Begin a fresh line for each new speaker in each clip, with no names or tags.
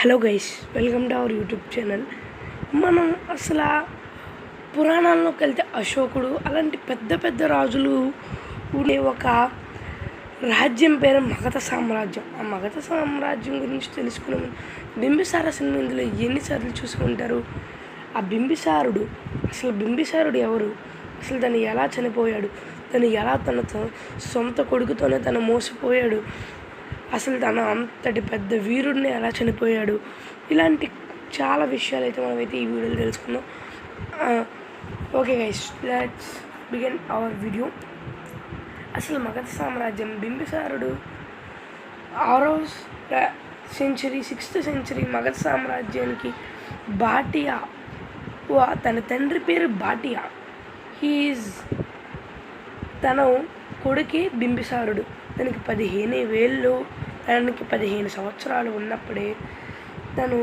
Hello guys, welcome to our YouTube channel. మనం అసలు పురాణాల్లోకి వెళ్తే అశోకుడు అలాంటి పెద్ద పెద్ద రాజులు ఉండే ఒక రాజ్యం పేరు మగధ సామ్రాజ్యం. ఆ మగధ సామ్రాజ్యం గురించి తెలుసుకునే బింబిసార సినిమా ఇందులో ఎన్నిసార్లు చూసుకుంటారు. ఆ బింబిసారుడు ఎవరు, అసలు తను ఎలా చనిపోయాడు, తను ఎలా తన సొంత కొడుకుతోనే తను మోసపోయాడు, అసలు తను అంతటి పెద్ద వీరుడిని ఎలా చనిపోయాడు, ఇలాంటి చాలా విషయాలు అయితే మనమైతే ఈ వీడియోలో తెలుసుకుందాం. Okay guys, let's begin our video. అసలు మగధ సామ్రాజ్యం బింబిసారుడు 6th సెంచరీ మగధ సామ్రాజ్యానికి బాటియా, తన తండ్రి పేరు బాటియా. తన కొడుకే బింబిసారుడు. తనకి 15 సంవత్సరాలు ఉన్నప్పుడే తను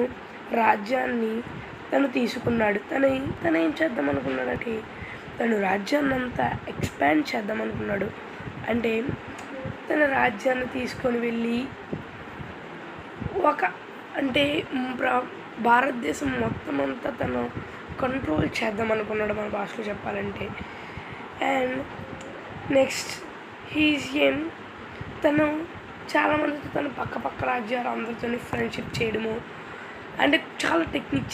రాజ్యాన్ని తీసుకున్నాడు. తను ఏం చేద్దాం అనుకున్నాడంటే, తను రాజ్యాన్ని అంతా ఎక్స్పాండ్ చేద్దాం అనుకున్నాడు. అంటే తన రాజ్యాన్ని తీసుకొని వెళ్ళి భారతదేశం మొత్తం అంతా తను కంట్రోల్ చేద్దాం అనుకున్నాడు, మన భాషలో చెప్పాలంటే. అండ్ నెక్స్ట్ తను చాలామందితో తను పక్క రాజ్యాలు అందరితో ఫ్రెండ్షిప్ చేయడము, అంటే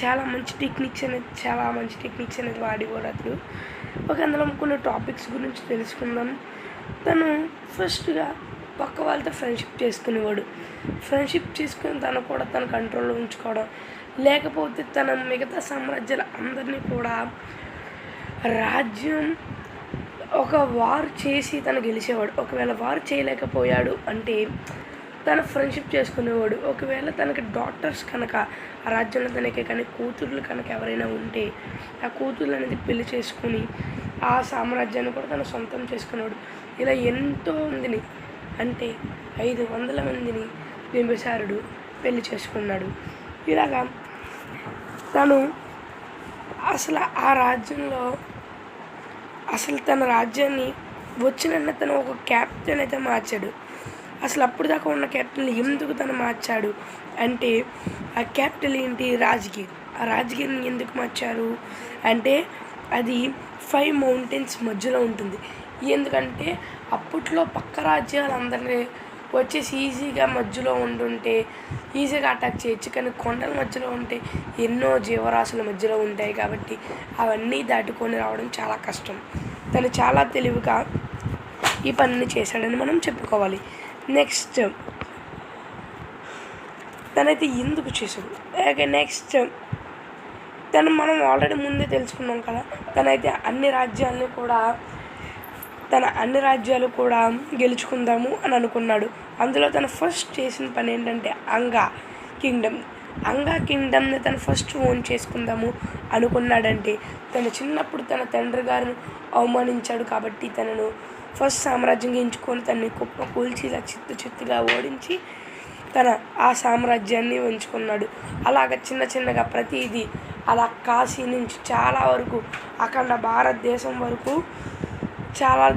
చాలా మంచి టెక్నిక్స్ అనేది వాడేవాడు అతను. అందులో కొన్ని టాపిక్స్ గురించి తెలుసుకుందాం. తను ఫస్ట్గా పక్క వాళ్ళతో ఫ్రెండ్షిప్ చేసుకునేవాడు. ఫ్రెండ్షిప్ చేసుకుని తను కూడా తన కంట్రోల్లో ఉంచుకోవడం, లేకపోతే తన మిగతా సామ్రాజ్యాలు అందరినీ కూడా రాజ్యం ఒక వార్ చేసి తను గెలిచేవాడు. ఒకవేళ వార్ చేయలేకపోయాడు అంటే తను ఫ్రెండ్షిప్ చేసుకునేవాడు. ఒకవేళ తనకి డాటర్స్ కనుక ఆ రాజ్యంలో తనకి కానీ కూతుర్లు కనుక ఎవరైనా ఉంటే ఆ కూతుర్లు అనేది పెళ్లి చేసుకుని ఆ సామ్రాజ్యాన్ని కూడా తను సొంతం చేసుకునేవాడు. ఇలా ఎంతో మందిని, అంటే 500 మందిని బింబిసారుడు పెళ్లి చేసుకున్నాడు. ఇలాగా తను అసలు ఆ రాజ్యంలో తన రాజ్యాన్ని వచ్చిన తను ఒక క్యాప్టెన్ అయితే మార్చాడు. అసలు అప్పుడు దాకా ఉన్న క్యాప్టెన్ ఎందుకు తను మార్చాడు అంటే, ఆ క్యాపిటల్ ఏంటి? రాజ్గిర్. ఆ రాజ్గిర్ని ఎందుకు మార్చారు అంటే, అది 5 మౌంటైన్స్ మధ్యలో ఉంటుంది. ఎందుకంటే అప్పట్లో పక్క రాజ్యాలందరినీ వచ్చేసి ఈజీగా మధ్యలో ఉండుంటే ఈజీగా అటాక్ చేయొచ్చు, కానీ కొండల మధ్యలో ఉంటే ఎన్నో జీవరాశుల మధ్యలో ఉంటాయి కాబట్టి అవన్నీ దాటుకొని రావడం చాలా కష్టం. తను చాలా తెలివిగా ఈ పనిని చేశాడని మనం చెప్పుకోవాలి. నెక్స్ట్ తనైతే ఎందుకు చేశాడు. నెక్స్ట్ మనం ఆల్రెడీ ముందే తెలుసుకున్నాం కదా, తనైతే అన్ని రాజ్యాలు కూడా గెలుచుకుందాము అని అనుకున్నాడు. అందులో తను ఫస్ట్ చేసిన పని ఏంటంటే అంగా కింగ్డమ్ని తను ఫస్ట్ ఓన్ చేసుకుందాము అనుకున్నాడంటే, తను చిన్నప్పుడు తన తండ్రి గారిని అవమానించాడు కాబట్టి తనను ఫస్ట్ సామ్రాజ్యం ఎంచుకొని తనని కుప్ప కూల్చి ఇలా చిత్తుగా ఓడించి తన ఆ సామ్రాజ్యాన్ని ఉంచుకున్నాడు. అలాగ చిన్నగా ప్రతిదీ అలా కాశీ నుంచి చాలా వరకు అఖండ భారతదేశం వరకు చాలా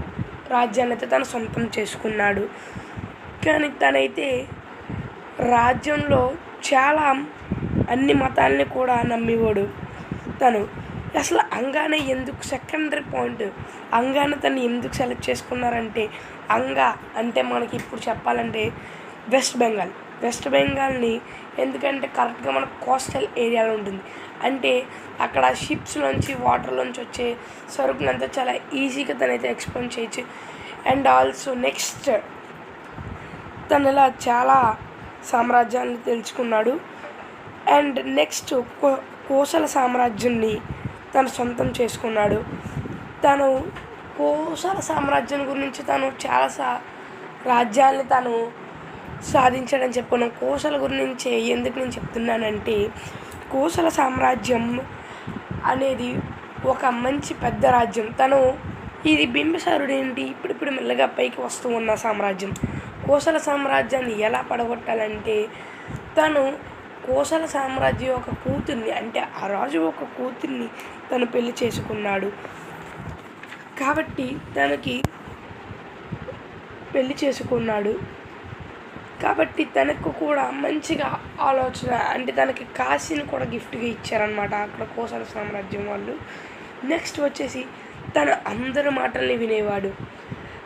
రాజ్యాన్ని అయితే తను సొంతం చేసుకున్నాడు. కానీ తనైతే రాజ్యంలో చాలా అన్ని మతాలని కూడా నమ్మేవాడు. తను అసలు అంగానే ఎందుకు సెకండరీ పాయింట్, అంగానే తను ఎందుకు సెలెక్ట్ చేసుకున్నారంటే, అంగా అంటే మనకి ఇప్పుడు చెప్పాలంటే వెస్ట్ బెంగాల్ని ఎందుకంటే కరెక్ట్గా మన కోస్టల్ ఏరియాలో ఉంటుంది. అంటే అక్కడ షిప్స్లోంచి వాటర్లోంచి వచ్చే సరుకునంతా చాలా ఈజీగా తనైతే ఎక్స్ప్లోర్ చేయొచ్చు. అండ్ ఆల్సో నెక్స్ట్ తను ఇలా చాలా సామ్రాజ్యాన్ని తెలుసుకున్నాడు. అండ్ నెక్స్ట్ కోసల సామ్రాజ్యాన్ని తను సొంతం చేసుకున్నాడు. తను కోసల సామ్రాజ్యం గురించి తను చాలా రాజ్యాన్ని తను సాధించాడని చెప్పుకున్నాం. కోసల గురించి ఎందుకు నేను చెప్తున్నానంటే, కోసల సామ్రాజ్యం అనేది ఒక మంచి పెద్ద రాజ్యం. ఇది బింబిసారుడు ఏంటి ఇప్పుడు మెల్లగా పైకి వస్తూ ఉన్న సామ్రాజ్యం. కోసల సామ్రాజ్యాన్ని ఎలా పడగొట్టాలంటే, తను కోసల సామ్రాజ్యం ఒక కూతుర్ని, అంటే ఆ రాజు ఒక కూతుర్ని తను పెళ్లి చేసుకున్నాడు కాబట్టి కాబట్టి తనకు కూడా మంచిగా ఆలోచన, అంటే తనకి కాశీని కూడా గిఫ్ట్గా ఇచ్చారనమాట అక్కడ కోసల సామ్రాజ్యం వాళ్ళు. నెక్స్ట్ వచ్చేసి తను అందరి మాటల్ని వినేవాడు.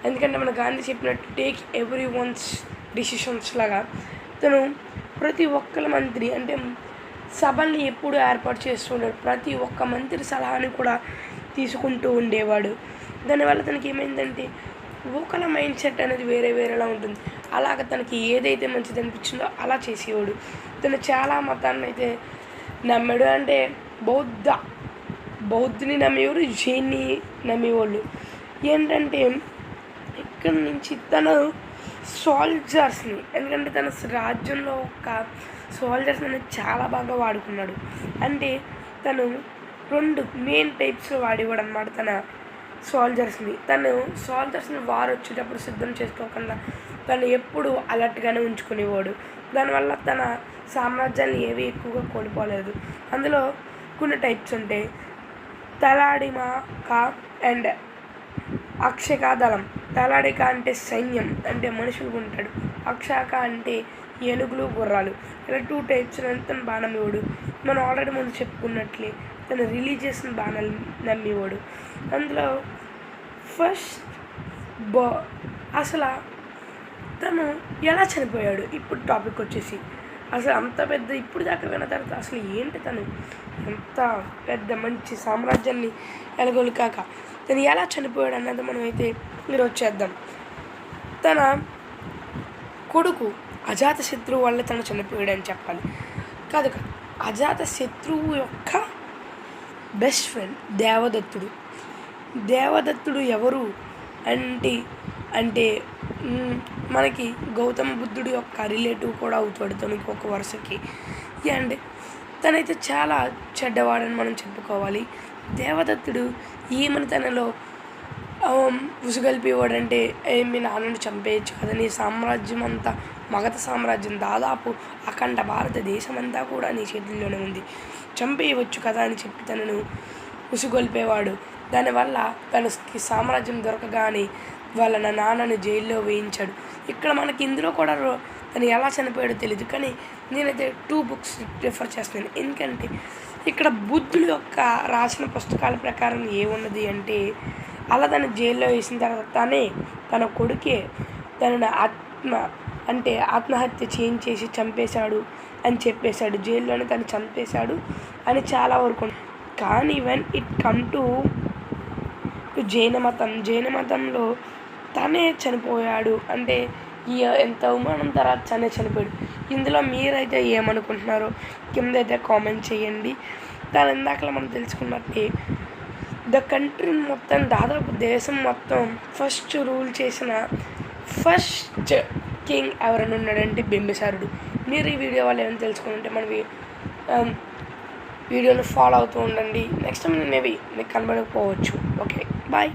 ఎందుకంటే మన గాంధీ చెప్పినట్టు టేక్ ఎవ్రీ వన్స్ డిసిషన్స్ లాగా తను ప్రతి ఒక్కల మంత్రి అంటే సభల్ని ఎప్పుడు ఏర్పాటు చేస్తూ ఉండేవాడు. ప్రతి ఒక్క మంత్రి సలహాని కూడా తీసుకుంటూ ఉండేవాడు. దానివల్ల తనకి ఏమైందంటే ఒకళ్ళ మైండ్ సెట్ అనేది వేరేలా ఉంటుంది. అలాగ తనకి ఏదైతే మంచిది అనిపించిందో అలా చేసేవాడు. తను చాలా మతాన్ని అయితే నమ్మాడు. అంటే బౌద్ధుని నమ్మేవాడు, జైన్ని నమ్మేవాళ్ళు. ఏంటంటే ఇక్కడ నుంచి తను సోల్జర్స్ని, ఎందుకంటే తన రాజ్యంలో ఒక సోల్జర్స్ అనేది చాలా బాగా వాడుకున్నాడు. అంటే తను 2 మెయిన్ టైప్స్లో వాడేవాడు అనమాట తన సోల్జర్స్ని. సోల్జర్స్ని వారు వచ్చేటప్పుడు సిద్ధం చేసుకోకుండా తను ఎప్పుడు అలర్ట్గానే ఉంచుకునేవాడు. దానివల్ల తన సామ్రాజ్యాన్ని ఏవి ఎక్కువగా కోల్పోలేదు. అందులో కొన్ని టైప్స్ ఉంటాయి. తలాడిమాక అండ్ అక్షక దళం. తలాడిక అంటే సైన్యం, అంటే మనుషులు ఉంటాడు. అక్షక అంటే ఏనుగులు, గుర్రాలు. ఇలా 2 టైప్స్ తను బాగా నమ్మేవాడు. మనం ఆల్రెడీ ముందు చెప్పుకున్నట్లే తను రిలీజియస్ని బాగా నమ్మేవాడు. అందులో ఫస్ట్ అసలు తను ఎలా చనిపోయాడు ఇప్పుడు టాపిక్ వచ్చేసి. అసలు అంత పెద్ద ఇప్పుడు దాకా విన్న తర్వాత అసలు ఏంటి తను ఎంత పెద్ద మంచి సామ్రాజ్యాన్ని ఎలగొలికాక తను ఎలా చనిపోయాడు అన్నది మనం అయితే ఈరోజు చేద్దాం. తన కొడుకు అజాతశత్రువు వల్ల తను చనిపోయాడు అని చెప్పాలి. కాదు, అజాతశత్రువు యొక్క బెస్ట్ ఫ్రెండ్ దేవదత్తుడు. దేవదత్తుడు ఎవరు అంటే మనకి గౌతమ బుద్ధుడి యొక్క రిలేటివ్ కూడా అవుతాడు తనకి ఒక వరుసకి. అండ్ తనైతే చాలా చెడ్డవాడని మనం చెప్పుకోవాలి. దేవదత్తుడు ఈమెను తనలో ఉసుగొల్పేవాడంటే మీ నాన్నను చంపేయచ్చు కదా, నీ సామ్రాజ్యం అంతా మగధ సామ్రాజ్యం దాదాపు అఖండ భారతదేశం అంతా కూడా నీ చేతుల్లోనే ఉంది, చంపేయవచ్చు కదా అని చెప్పి తనను ఉసుగొల్పేవాడు. దానివల్ల తనకి సామ్రాజ్యం దొరకగానే వాళ్ళ నాన్నను జైల్లో వేయించాడు. ఇక్కడ మనకి ఇందులో కూడా తను ఎలా చనిపోయాడో తెలియదు, కానీ నేనైతే 2 బుక్స్ రిఫర్ చేస్తున్నాను. ఎందుకంటే ఇక్కడ బుద్ధుడు యొక్క రాసిన పుస్తకాల ప్రకారం ఏమున్నది అంటే అలా తను జైల్లో వేసిన తర్వాత తన కొడుకే తనని ఆత్మహత్య చేయించేసి చంపేశాడు అని చెప్పేశాడు. జైల్లోనే తను చంపేశాడు అని చాలా వరకు. కానీ వెన్ ఇట్ కమ్ టు జైన మతంలో తనే చనిపోయాడు అంటే ఎంత అవమానం తర్వాత తనే చనిపోయాడు. ఇందులో మీరైతే ఏమనుకుంటున్నారో కింద అయితే కామెంట్ చేయండి. దాని ఇందాకలా మనం తెలుసుకున్నట్టే ద కంట్రీ మొత్తం దాదాపు దేశం మొత్తం ఫస్ట్ రూల్ చేసిన ఫస్ట్ కింగ్ ఎవరైనా ఉన్నాడంటే బింబిసారుడు. మీరు ఈ వీడియో వాళ్ళు ఏమైనా తెలుసుకుంటే మన వీడియోని ఫాలో అవుతూ ఉండండి. నెక్స్ట్ టైం మేబీ మీకు కనబడకపోవచ్చు. Okay, bye.